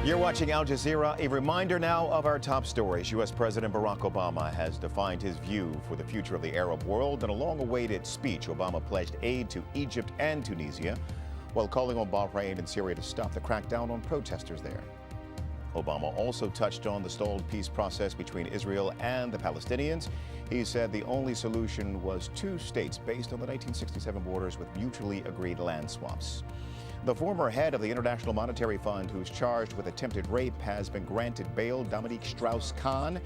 You're watching Al Jazeera. A reminder now of our top stories. U.S. President Barack Obama has defined his view for the future of the Arab world. In a long-awaited speech, Obama pledged aid to Egypt and Tunisia, while calling on Bahrain and Syria to stop the crackdown on protesters there. Obama also touched on the stalled peace process between Israel and the Palestinians. He said the only solution was two states based on the 1967 borders with mutually agreed land swaps. The former head of the International Monetary Fund, who's charged with attempted rape, has been granted bail. Dominique Strauss-Kahn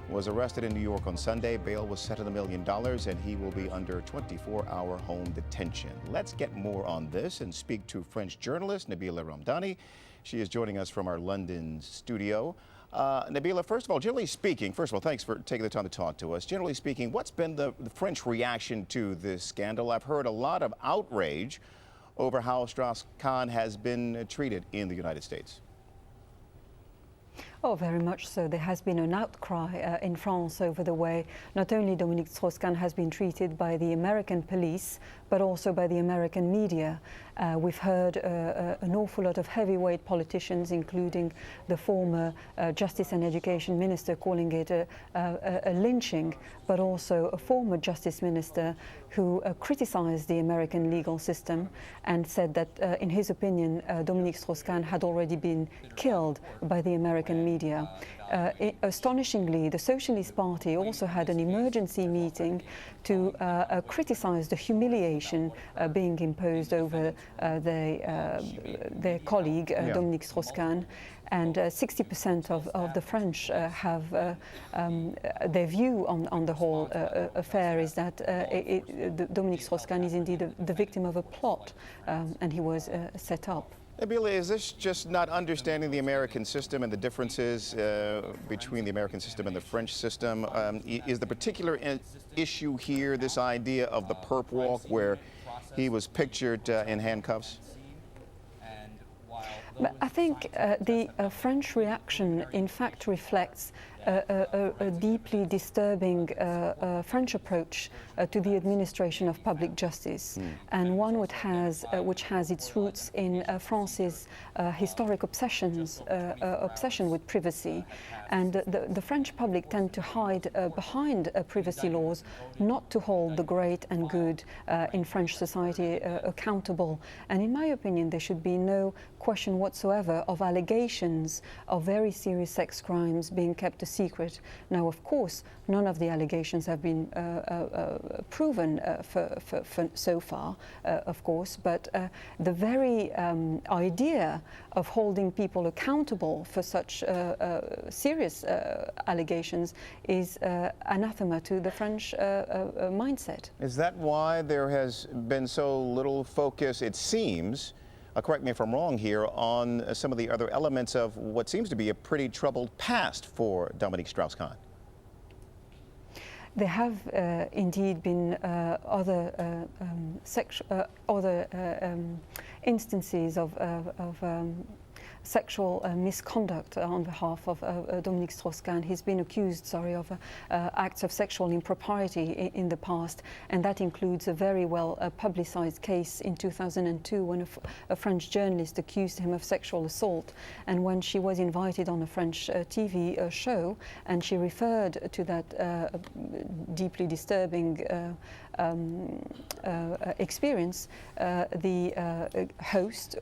was arrested in New York on Sunday. Bail was set at $1 million, and he will be under 24-hour home detention. Let's get more on this and speak to French journalist Nabila Ramdani. She is joining us from our London studio. Nabila, first of all, thanks for taking the time to talk to us. Generally speaking, what's been the French reaction to this scandal? I've heard a lot of outrage over how Strauss-Kahn has been treated in the United States. Oh, very much so. There has been an outcry in France over the way not only Dominique Strauss-Kahn has been treated by the American police, but also by the American media. We've heard an awful lot of heavyweight politicians, including the former Justice and Education Minister, calling it a lynching, but also a former Justice Minister who criticized the American legal system and said that, in his opinion, Dominique Strauss-Kahn had already been killed by the American media. Astonishingly, the Socialist Party also had an emergency meeting to criticize the humiliation being imposed over their colleague, Dominique Strauss-Kahn. And 60% of the French have their view on the whole affair is that Dominique Strauss-Kahn is indeed the victim of a plot, and he was set up. Nabila, is this just not understanding the American system and the differences between the American system and the French system? Is the particular issue here this idea of the perp walk where he was pictured in handcuffs? But I think the French reaction, in fact, reflects a deeply disturbing French approach to the administration of public justice, and one which has its roots in France's historic obsession with privacy. And the French public tend to hide behind privacy laws, not to hold the great and good in French society accountable. And in my opinion, there should be no question whatsoever of allegations of very serious sex crimes being kept a secret. Now, of course, none of the allegations have been proven so far, of course, but the very idea of holding people accountable for such serious allegations is anathema to the French mindset. Is that why there has been so little focus, it seems, correct me if I'm wrong here, on some of the other elements of what seems to be a pretty troubled past for Dominique Strauss-Kahn? There have indeed been other instances of sexual misconduct on behalf of Dominique Strauss-Kahn. He's been accused, of acts of sexual impropriety in the past, and that includes a very well publicized case in 2002 when a French journalist accused him of sexual assault. And when she was invited on a French TV show, and she referred to that deeply disturbing experience, the host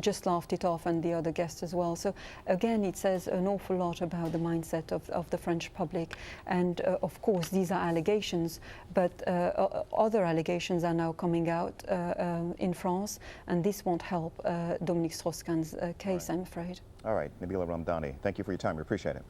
just laughed it off, and the other guests as well. So again, it says an awful lot about the mindset of the French public. And of course, these are allegations, but other allegations are now coming out in France, and this won't help Dominique Strauss-Kahn's case, I'm afraid. All right, Nabila Ramdani, thank you for your time. We appreciate it.